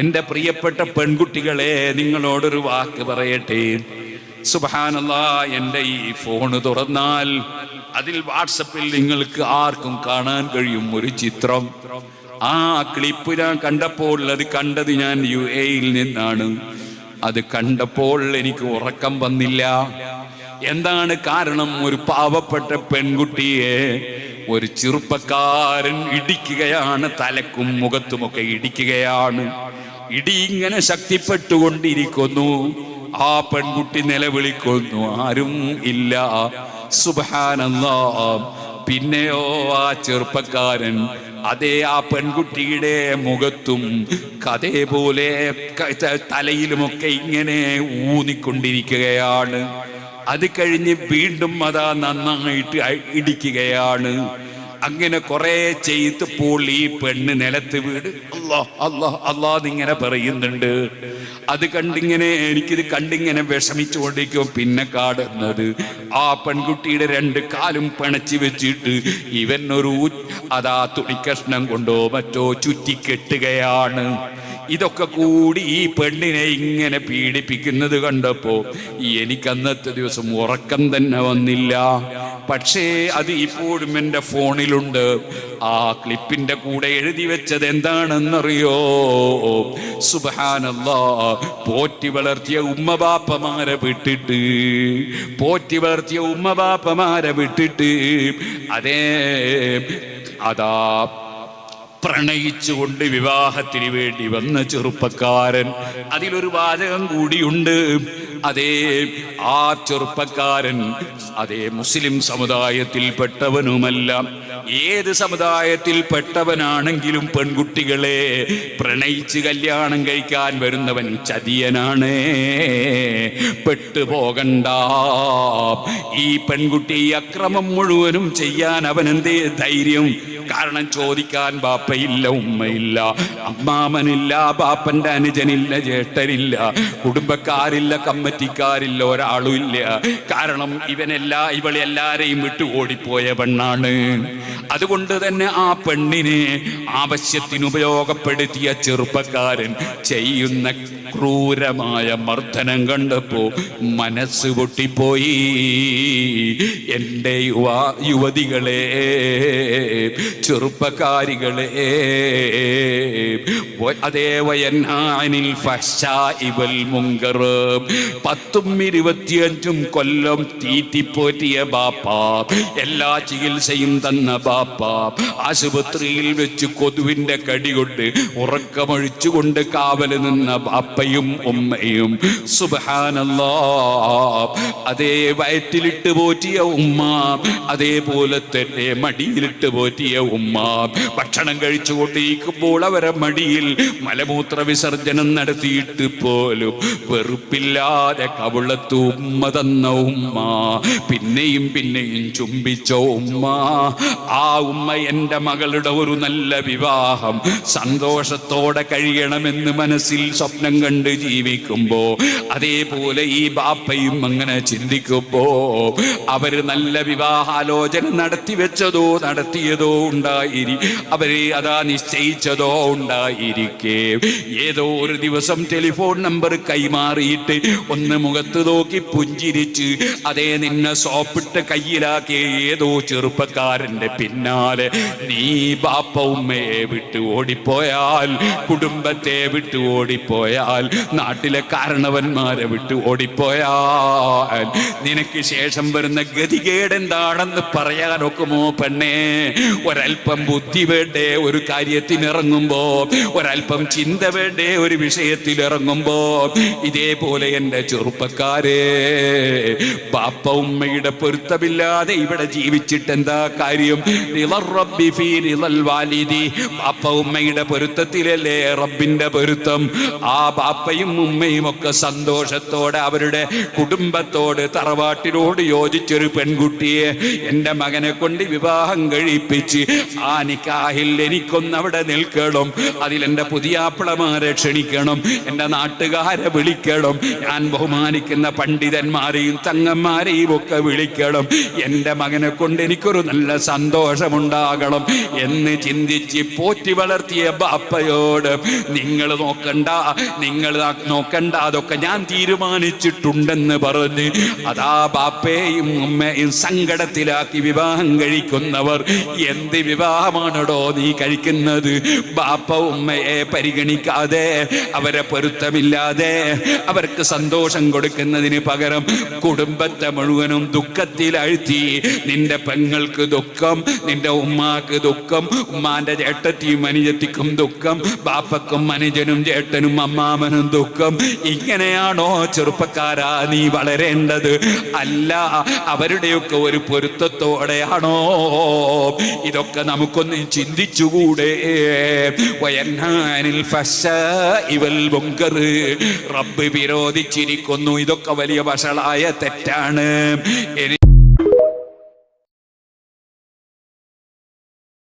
എൻ്റെ പ്രിയപ്പെട്ട പെൺകുട്ടികളെ, നിങ്ങളോടൊരു വാക്ക് പറയട്ടെ. സുബ്ഹാനല്ലാഹ്, എൻ്റെ ഈ ഫോണ് തുറന്നാൽ അതിൽ വാട്സപ്പിൽ നിങ്ങൾക്ക് ആർക്കും കാണാൻ കഴിയും ഒരു ചിത്രം. ആ ക്ലിപ്പ് ഞാൻ കണ്ടപ്പോൾ, അത് കണ്ടത് ഞാൻ UAE-യിൽ നിന്നാണ്. അത് കണ്ടപ്പോൾ എനിക്ക് ഉറക്കം വന്നില്ല. എന്താണ് കാരണം? ഒരു പാവപ്പെട്ട പെൺകുട്ടിയെ ഒരു ചെറുപ്പക്കാരൻ ഇടിക്കുകയാണ്, തലക്കും മുഖത്തുമൊക്കെ ഇടിക്കുകയാണ്. ഇടി ഇങ്ങനെ ശക്തിപ്പെട്ടുകൊണ്ടിരിക്കുന്നു. ആ പെൺകുട്ടി നിലവിളിക്കുന്നു, ആരും ഇല്ല. സുബ്ഹാനല്ലാഹ്. പിന്നെയോ ആ ചെറുപ്പക്കാരൻ ആ പെൺകുട്ടിയുടെ മുഖത്തും അതേപോലെ തലയിലുമൊക്കെ ഇങ്ങനെ ഊന്നിക്കൊണ്ടിരിക്കുകയാണ്. അത് കഴിഞ്ഞ് വീണ്ടും അതാ നന്നായിട്ട് ഇടിക്കുകയാണ്. അങ്ങനെ കുറെ ചെയ്തപ്പോൾ ഈ പെണ്ണ് നിലത്ത് വീട് അല്ലാഹ് അല്ലാഹ് അല്ലാഹ് ഇങ്ങനെ പറയുന്നുണ്ട്. എനിക്കിത് കണ്ടിങ്ങനെ വിഷമിച്ചുകൊണ്ടിരിക്കും. പിന്നെ കാണുന്നത് ആ പെൺകുട്ടിയുടെ 2 കാലും പിണച്ചു വെച്ചിട്ട് ഇവൻ ഒരു തുണിക്കഷ്ണം കൊണ്ടോ മറ്റോ ചുറ്റിക്കെട്ടുകയാണ്. ഇതൊക്കെ കൂടി ഈ പെണ്ണിനെ ഇങ്ങനെ പീഡിപ്പിക്കുന്നത് കണ്ടപ്പോ എനിക്കന്നത്തെ ദിവസം ഉറക്കം തന്നെ വന്നില്ല. പക്ഷേ അത് ഇപ്പോഴും എൻ്റെ ഫോണിലുണ്ട്. ആ ക്ലിപ്പിന്റെ കൂടെ എഴുതി വെച്ചത് എന്താണെന്നറിയോ? സുബ്ഹാനല്ലാഹ്, പോറ്റി വളർത്തിയ ഉമ്മബാപ്പമാരെ വിട്ടിട്ട് അതാ പ്രണയിച്ചുകൊണ്ട് വിവാഹത്തിന് വേണ്ടി വന്ന ചെറുപ്പക്കാരൻ. അതിലൊരു വാചകം കൂടിയുണ്ട്. ആ ചെറുപ്പക്കാരൻ മുസ്ലിം സമുദായത്തിൽപ്പെട്ടവനുമല്ല. ഏത് സമുദായത്തിൽപ്പെട്ടവനാണെങ്കിലും പെൺകുട്ടികളെ പ്രണയിച്ച് കല്യാണം കഴിക്കാൻ വരുന്നവൻ ചതിയനാണ്. പെട്ടുപോകണ്ട. ഈ പെൺകുട്ടി അക്രമം മുഴുവനും ചെയ്യാൻ അവനെന്തേ ധൈര്യം? കാരണം ചോദിക്കാൻ ബാപ്പയില്ല, ഉമ്മയില്ല, അമ്മാമനില്ല, ബാപ്പന്റെ അനുജനില്ല, ജ്യേഷ്ഠനില്ല, കുടുംബക്കാരില്ല, കമ്മറ്റിക്കാരില്ല, ഒരാളും ഇല്ല. കാരണം ഇവളെല്ലാരെയും വിട്ടു ഓടിപ്പോയ പെണ്ണാണ്. അതുകൊണ്ട് തന്നെ ആ പെണ്ണിനെ ആവശ്യത്തിന് ഉപയോഗപ്പെടുത്തിയ ചെറുപ്പക്കാരൻ ചെയ്യുന്ന ക്രൂരമായ മർദ്ദനം കണ്ടപ്പോ മനസ്സ് പൊട്ടിപ്പോയി. എൻ്റെ യുവതികളെ, ചെറുപ്പക്കാരികളെ, വയൻഹാനിൽ ഫഹ്ശാഇ വൽ മുൻകർ, 10-25 കൊല്ലം തീറ്റിപ്പോറ്റിയ ബാപ്പ, എല്ലാ ചികിത്സയും തന്ന ബാപ്പ, ആശുപത്രിയിൽ വെച്ച് കൊതുവിന്റെ കടി കൊണ്ട് ഉറക്കമൊഴിച്ചുകൊണ്ട് കാവല് നിന്ന ബാപ്പയും ഉമ്മയും. സുബ്ഹാനല്ലാഹ്. വയറ്റിലിട്ട് പോറ്റിയ ഉമ്മ, അതേപോലെ തന്നെ മടിയിലിട്ട് പോറ്റിയ ഉമ്മ. ഭക്ഷണം കഴിച്ചുകൊണ്ടിരിക്കുമ്പോൾ അവരെ മടിയിൽ മലമൂത്ര വിസർജനം നടത്തിയിട്ട് പോലും വെറുപ്പില്ലാതെ കവിളത്ത് ഉമ്മ തന്ന ഉമ്മ, പിന്നെയും പിന്നെയും ചുംബിച്ച ഉമ്മ. ആ ഉമ്മ എൻ്റെ മകളുടെ ഒരു നല്ല വിവാഹം സന്തോഷത്തോടെ കഴിയണമെന്ന് മനസ്സിൽ സ്വപ്നം കണ്ട് ജീവിക്കുമ്പോ, അതേപോലെ ഈ ബാപ്പയും അങ്ങനെ ചിന്തിക്കുമ്പോ അവര് നല്ല വിവാഹാലോചന നടത്തിയതോ അവരെ നിശ്ചയിച്ചതോ ഉണ്ടായിരിക്കെ ഏതോ ഒരു ദിവസം ടെലിഫോൺ നമ്പർ കൈമാറിയിട്ട് ഒന്ന് മുഖത്ത് നോക്കി പുഞ്ചിരിച്ച് നിന്നെ സോപ്പിട്ട് കയ്യിലാക്കിയ ഏതോ ചെറുപ്പക്കാരന്റെ പിന്നാലെ നീ ബാപ്പ ഉമ്മയെ വിട്ടു ഓടിപ്പോയാൽ, കുടുംബത്തെ വിട്ടു ഓടിപ്പോയാൽ, നാട്ടിലെ കാരണവന്മാരെ വിട്ടു ഓടിപ്പോയാൽ നിനക്ക് ശേഷം വരുന്ന ഗതികേട് എന്താണെന്ന് പറയാനൊക്കുമോ പെണ്ണേ? ഒരൽപ്പം ബുദ്ധി വേണ്ടേ ഒരു കാര്യത്തിന് ഇറങ്ങുമ്പോ? ഒരൽപ്പം ചിന്ത വേണ്ടേ ഒരു വിഷയത്തിൽ ഇറങ്ങുമ്പോ? ഇതേപോലെ എൻ്റെ ചെറുപ്പക്കാരെ, ബാപ്പ ഉമ്മയുടെ പൊരുത്തമില്ലാതെ ഇവിടെ ജീവിച്ചിട്ട് എന്താ കാര്യം? ബാപ്പ ഉമ്മയുടെ പൊരുത്തത്തിലല്ലേ റബ്ബിന്റെ പൊരുത്തം. ആ ബാപ്പയും ഉമ്മയും ഒക്കെ സന്തോഷത്തോടെ അവരുടെ കുടുംബത്തോട്, തറവാട്ടിനോട് യോജിച്ചൊരു പെൺകുട്ടിയെ എൻ്റെ മകനെ കൊണ്ട് വിവാഹം കഴിപ്പിച്ച് ആ നിക്കാഹിൽ എനിക്കൊന്നവിടെ നിൽക്കണം, അതിലെൻ്റെ പുതിയാപ്പിളമാരെ ക്ഷണിക്കണം, എൻ്റെ നാട്ടുകാരെ വിളിക്കണം, ഞാൻ ബഹുമാനിക്കുന്ന പണ്ഡിതന്മാരെയും തങ്ങന്മാരെയും ഒക്കെ വിളിക്കണം, എൻ്റെ മകനെ കൊണ്ട് എനിക്കൊരു നല്ല സന്തോഷമുണ്ടാകണം എന്ന് ചിന്തിച്ച് പോറ്റി വളർത്തിയ ബാപ്പയോട് നിങ്ങൾ നോക്കണ്ട, അതൊക്കെ ഞാൻ തീരുമാനിച്ചിട്ടുണ്ടെന്ന് പറഞ്ഞ് അതാ ബാപ്പയെയും ഉമ്മയും സങ്കടത്തിലാക്കി വിവാഹം കഴിക്കുന്നവർ എന്ത് വിവാഹമാണോ നീ കഴിക്കുന്നത്? ബാപ്പ ഉമ്മയെ പരിഗണിക്കാതെ, അവരെ പൊരുത്തമില്ലാതെ, അവർക്ക് സന്തോഷം കൊടുക്കുന്നതിന് പകരം കുടുംബത്തെ മുഴുവനും ദുഃഖത്തിലാഴ്ത്തി. നിന്റെ പെങ്ങൾക്ക് ദുഃഖം, നിന്റെ ഉമ്മാക്ക് ദുഃഖം, ഉമ്മാന്റെ ചേട്ടത്തിയും അനുജത്തിക്കും ദുഃഖം, ബാപ്പക്കും അനുജനും ചേട്ടനും അമ്മാമനും ദുഃഖം. ഇങ്ങനെയാണോ ചെറുപ്പക്കാരാ നീ വളരേണ്ടത്? അല്ല, അവരുടെയൊക്കെ ഒരു പൊരുത്തത്തോടെയാണോ? ഇതൊക്കെ നമുക്കൊന്ന് ചിന്തിച്ചുകൂടെ? റബ്ബ് വിരോധിച്ചിരിക്കുന്നു. ഇതൊക്കെ വലിയ വഷളായ തെറ്റാണ്.